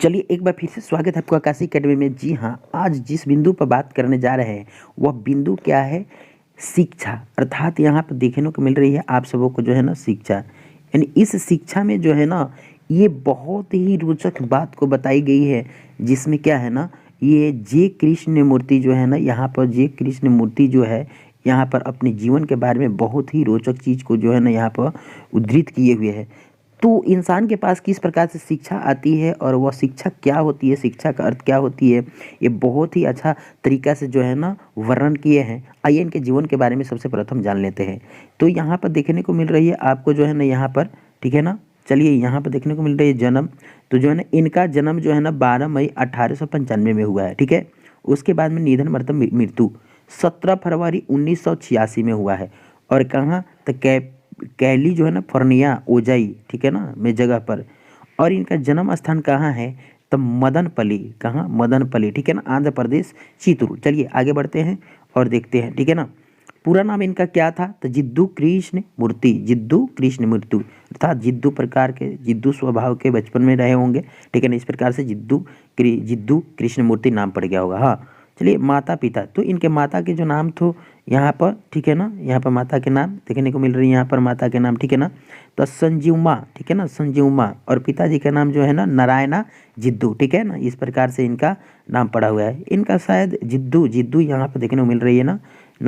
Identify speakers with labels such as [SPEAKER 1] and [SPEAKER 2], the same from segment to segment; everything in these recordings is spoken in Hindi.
[SPEAKER 1] चलिए एक बार फिर से स्वागत है आपको आकाशी अकेडमी में। जी हाँ, आज जिस बिंदु पर बात करने जा रहे हैं वह बिंदु क्या है? शिक्षा। अर्थात यहाँ पर देखने को मिल रही है आप सबों को जो है ना शिक्षा, यानी इस शिक्षा में जो है ना ये बहुत ही रोचक बात को बताई गई है, जिसमें क्या है ना ये जे कृष्ण मूर्ति जो है ना, यहाँ पर जे कृष्ण मूर्ति जो है यहाँ पर अपने जीवन के बारे में बहुत ही रोचक चीज़ को जो है ना यहाँ पर उद्धृत किए हुए है। तो इंसान के पास किस प्रकार से शिक्षा आती है और वह शिक्षा क्या होती है, शिक्षा का अर्थ क्या होती है, ये बहुत ही अच्छा तरीका से जो है ना वर्णन किए हैं। आइए इनके जीवन के बारे में सबसे प्रथम जान लेते हैं। तो यहाँ पर देखने को मिल रही है आपको जो है ना यहाँ पर, ठीक है ना। चलिए यहाँ पर देखने को मिल रही है जन्म, तो जो है ना इनका जन्म जो है ना 12 मई 1895 में हुआ है, ठीक है। उसके बाद में निधन मतलब मृत्यु 17 फरवरी 1986 में हुआ है। और कहाँ तो कैली जो है ना फर्निया ओजाई, ठीक है ना, में जगह पर। और इनका जन्म स्थान कहाँ है? तो मदनपल्ली, कहाँ? मदनपल्ली, ठीक है ना, आंध्र प्रदेश, चित्तूर। चलिए आगे बढ़ते हैं और देखते हैं, ठीक है ना। पूरा नाम इनका क्या था? तो जिद्दू कृष्ण मूर्ति, जिद्दू कृष्ण मूर्ति, अर्थात जिद्दू प्रकार के, जिद्दू स्वभाव के बचपन में रहे होंगे, ठीक है ना। इस प्रकार से जिद्दू कृष्ण मूर्ति नाम पड़ गया होगा। हाँ, चलिए माता पिता, तो इनके माता के जो नाम थे यहाँ पर, ठीक है ना, यहाँ पर माता के नाम देखने को मिल रही है, यहाँ पर माता के नाम, ठीक है ना। तो संजीवमा, ठीक है ना, संजीवमा। और पिताजी का नाम जो है ना नारायणा जिद्दू, ठीक है ना। इस प्रकार से इनका नाम पड़ा हुआ है। इनका शायद जिद्दू जिद्दू यहाँ पर देखने को मिल रही है ना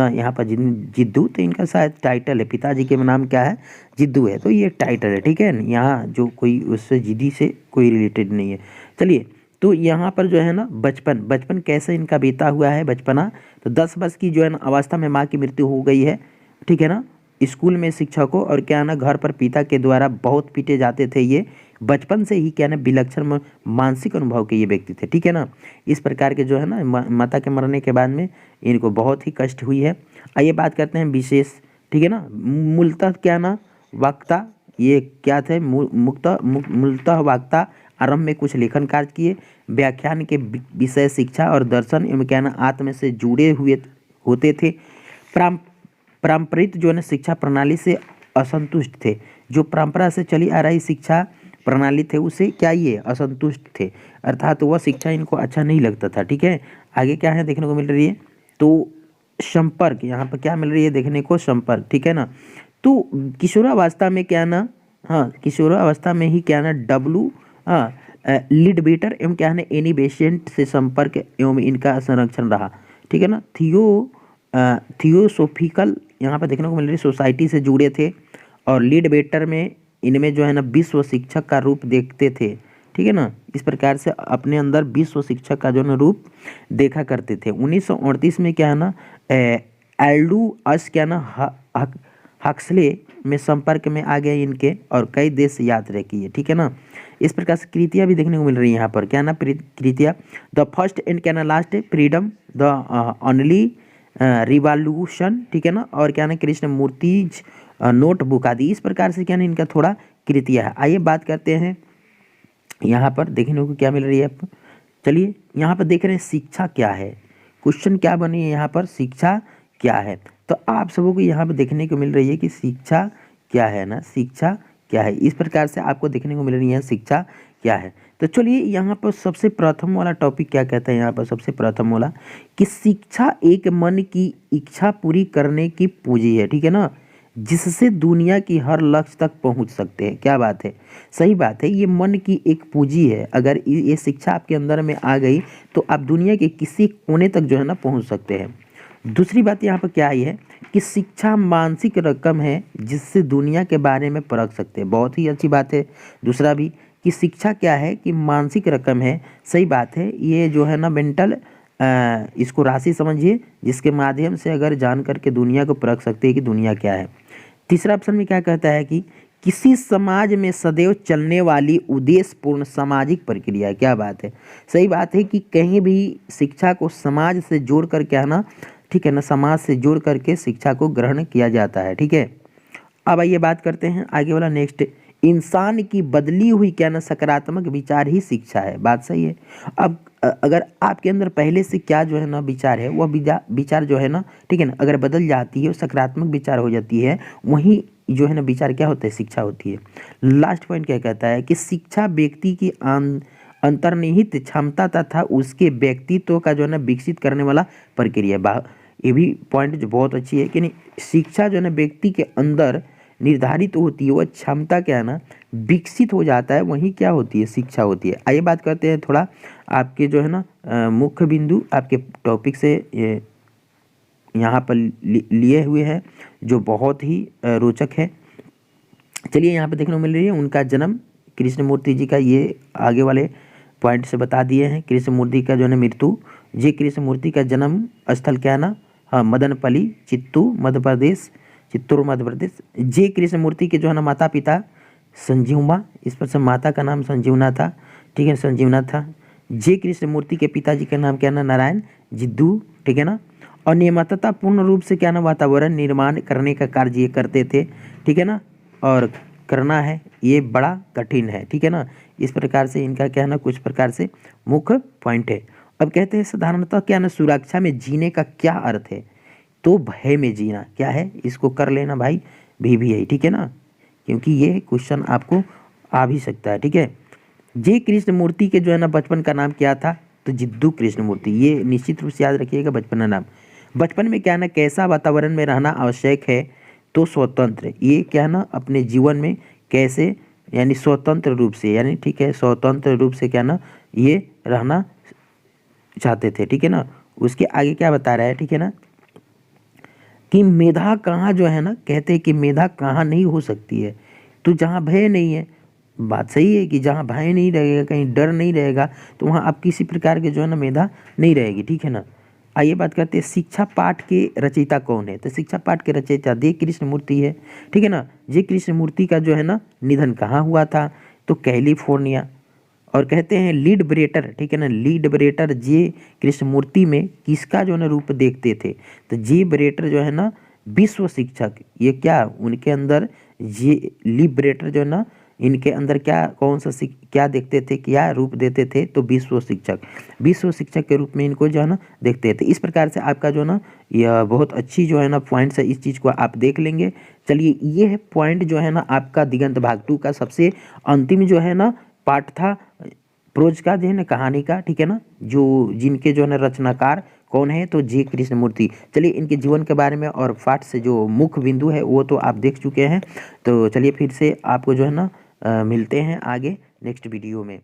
[SPEAKER 1] यहाँ पर जिद्दू, तो इनका शायद टाइटल है, पिताजी के नाम क्या है? जिद्दू है, तो ये टाइटल है, ठीक है। यहाँ जो कोई उससे जिद्दी से कोई रिलेटेड नहीं है। चलिए, तो यहाँ पर जो है ना बचपन बचपन कैसे इनका बीता हुआ है बचपना। तो 10 वर्ष की जो है ना अवस्था में माँ की मृत्यु हो गई है, ठीक है ना। स्कूल में शिक्षकों और क्या ना घर पर पिता के द्वारा बहुत पीटे जाते थे। ये बचपन से ही क्या ना विलक्षण मानसिक अनुभव के ये व्यक्ति थे, ठीक है ना। इस प्रकार के जो है ना माता के मरने के बाद में इनको बहुत ही कष्ट हुई है। आइए बात करते हैं विशेष, ठीक है ना। मूलतः क्या ना वक्ता, ये क्या थे? मूलतः वक्ता, आरंभ में कुछ लेखन कार्य किए, व्याख्यान के विषय शिक्षा और दर्शन एवं क्या ना आत्म से जुड़े हुए होते थे। पारंपरिक जो है ना शिक्षा प्रणाली से असंतुष्ट थे। जो परंपरा से चली आ रही शिक्षा प्रणाली थे उसे क्या ये असंतुष्ट थे, अर्थात वह शिक्षा इनको अच्छा नहीं लगता था, ठीक है। आगे क्या है देखने को मिल रही है? तो संपर्क, यहाँ पर क्या मिल रही है देखने को? संपर्क, ठीक है ना। तो किशोरावस्था में क्या ना, हाँ किशोरावस्था में ही क्या ना डब्लू, हाँ लीड बेटर एवं क्या है एनी बेसेंट से संपर्क एवं इनका संरक्षण रहा, ठीक है ना। थियोसोफिकल यहाँ पर देखने को मिल रही सोसाइटी से जुड़े थे। और लीड बेटर में इनमें जो है ना विश्व शिक्षक का रूप देखते थे, ठीक है ना। इस प्रकार से अपने अंदर विश्व शिक्षक का जो है रूप देखा करते थे। 1938 में क्या है ना एल्डू अस क्या ना हक्सले में संपर्क में आ गए इनके और कई देश यात्रा की है, ठीक है ना। इस प्रकार से कृतियाँ भी देखने को मिल रही है यहाँ पर, क्या ना कृतियाँ द फर्स्ट एंड क्या ना last freedom, the only revolution, ठीक है ना। और क्या ना कृष्ण मूर्तिज नोटबुक आदि। इस प्रकार से क्या ना इनका थोड़ा कृतियाँ है। आइए बात करते हैं यहाँ पर देखने को क्या मिल रही है आपको। चलिए यहाँ पर देख रहे हैं शिक्षा क्या है, क्वेश्चन क्या बनी है यहाँ पर, शिक्षा क्या है। तो आप सबों को यहाँ पर देखने को मिल रही है कि शिक्षा क्या है ना, शिक्षा क्या है। इस प्रकार से आपको देखने को मिल रही है शिक्षा क्या है। तो चलिए यहाँ पर सबसे प्रथम वाला टॉपिक क्या कहता है, यहाँ पर सबसे प्रथम वाला कि शिक्षा एक मन की इच्छा पूरी करने की पूंजी है, ठीक है ना, जिससे दुनिया की हर लक्ष्य तक पहुंच सकते हैं। क्या बात है, सही बात है। ये मन की एक पूंजी है। अगर ये शिक्षा आपके अंदर में आ गई तो आप दुनिया के किसी कोने तक जो है ना पहुंच सकते हैं। दूसरी बात यहाँ पर क्या आई है कि शिक्षा मानसिक रकम है जिससे दुनिया के बारे में परख सकते हैं। बहुत ही अच्छी बात है। दूसरा भी कि शिक्षा क्या है कि मानसिक रकम है, सही बात है। ये जो है ना मेंटल, इसको राशि समझिए जिसके माध्यम से अगर जान करके दुनिया को परख सकते हैं कि दुनिया क्या है। तीसरा ऑप्शन में क्या कहता है कि किसी समाज में सदैव चलने वाली उद्देश्यपूर्ण सामाजिक प्रक्रिया। क्या बात है, सही बात है कि कहीं भी शिक्षा को समाज से जोड़ कर क्या ना, ठीक है ना, समाज से जोड़ करके शिक्षा को ग्रहण किया जाता है, ठीक है। अब आइए बात करते हैं आगे वाला नेक्स्ट, इंसान की बदली हुई क्या ना सकारात्मक विचार ही शिक्षा है। बात सही है। अब अगर आपके अंदर पहले से क्या जो है ना विचार है, वह विचार जो है ना, ठीक है ना, अगर बदल जाती है, सकारात्मक विचार हो जाती है, वहीं जो है ना विचार क्या होता है, शिक्षा होती है। लास्ट पॉइंट क्या कहता है कि शिक्षा व्यक्ति की अंतर्निहित क्षमता तथा उसके व्यक्तित्व का जो है ना विकसित करने वाला प्रक्रिया। ये भी पॉइंट जो बहुत अच्छी है कि नहीं, शिक्षा जो है ना व्यक्ति के अंदर निर्धारित होती है, वह क्षमता क्या है ना विकसित हो जाता है, वही क्या होती है शिक्षा होती है। आइए बात करते हैं थोड़ा आपके जो है ना मुख्य बिंदु आपके टॉपिक से यहाँ पर लिए हुए हैं जो बहुत ही रोचक है। चलिए यहाँ पे देखने को मिल रही है उनका जन्म कृष्णमूर्ति जी का, ये आगे वाले पॉइंट से बता दिए हैं। कृष्णमूर्ति का जो है मृत्यु, जे कृष्णमूर्ति का जन्म स्थल क्या है ना, हाँ मदनपल्ली चित्तूर मध्य प्रदेश, चित्तूर मध्य प्रदेश। जे कृष्णमूर्ति के जो है ना माता पिता संजीवमा, इस पर से माता का नाम संजीवना था, ठीक है संजीवना था। जे कृष्णमूर्ति के पिताजी का नाम क्या ना नारायण जिद्दू, ठीक है ना। और नियमितता पूर्ण रूप से क्या ना वातावरण निर्माण करने का कार्य ये करते थे, ठीक है ना। और करना है ये बड़ा कठिन है, ठीक है ना। इस प्रकार से इनका क्या है ना कुछ प्रकार से मुख्य पॉइंट है। अब कहते हैं साधारणतः क्या ना सुरक्षा में जीने का क्या अर्थ है, तो भय में जीना क्या है, इसको कर लेना भाई भी है, ठीक है ना, क्योंकि ये क्वेश्चन आपको आ भी सकता है, ठीक है। जे कृष्णमूर्ति के जो है ना बचपन का नाम क्या था, तो जिद्दू कृष्णमूर्ति, ये निश्चित रूप से याद रखिएगा बचपन का नाम। बचपन में क्या ना कैसा वातावरण में रहना आवश्यक है, तो स्वतंत्र, ये क्या ना अपने जीवन में कैसे यानी स्वतंत्र रूप से यानी ठीक है स्वतंत्र रूप से क्या ना ये रहना चाहते थे, ठीक है ना। उसके आगे क्या बता रहा है, ठीक है ना, कि मेधा कहाँ जो है ना कहते हैं कि मेधा कहाँ नहीं हो सकती है, तो जहाँ भय नहीं है। बात सही है कि जहाँ भय नहीं रहेगा, कहीं डर नहीं रहेगा, तो वहाँ आप किसी प्रकार के जो है ना मेधा नहीं रहेगी, ठीक है ना। आइए बात करते हैं शिक्षा पाठ के रचयिता कौन है, तो शिक्षा पाठ के रचयिता जे कृष्णमूर्ति है, ठीक है ना। जे कृष्णमूर्ति का जो है ना निधन कहाँ हुआ था, तो कैलिफोर्निया। और कहते हैं लिबरेटर, ठीक है ना, लिबरेटर जे कृष्णमूर्ति में किसका जो है ना रूप देखते थे, तो जे बरेटर जो है ना विश्व शिक्षक, ये क्या उनके अंदर जे लिबरेटर जो है ना इनके अंदर क्या कौन सा क्या देखते थे, क्या रूप देते थे, तो विश्व शिक्षक, विश्व शिक्षक के रूप में इनको जो है ना देखते थे। इस प्रकार से आपका जो है ना यह बहुत अच्छी जो है ना पॉइंट्स है, इस चीज़ को आप देख लेंगे। चलिए ये है पॉइंट जो है ना आपका दिगंत भाग 2 का सबसे अंतिम जो है ना पार्ट था प्रोज का जो है ना कहानी का, ठीक है ना, जो जिनके जो है ना रचनाकार कौन है, तो जे कृष्णमूर्ति। चलिए इनके जीवन के बारे में और पाठ से जो मुख्य बिंदु है वो तो आप देख चुके हैं। तो चलिए फिर से आपको जो है ना मिलते हैं आगे नेक्स्ट वीडियो में।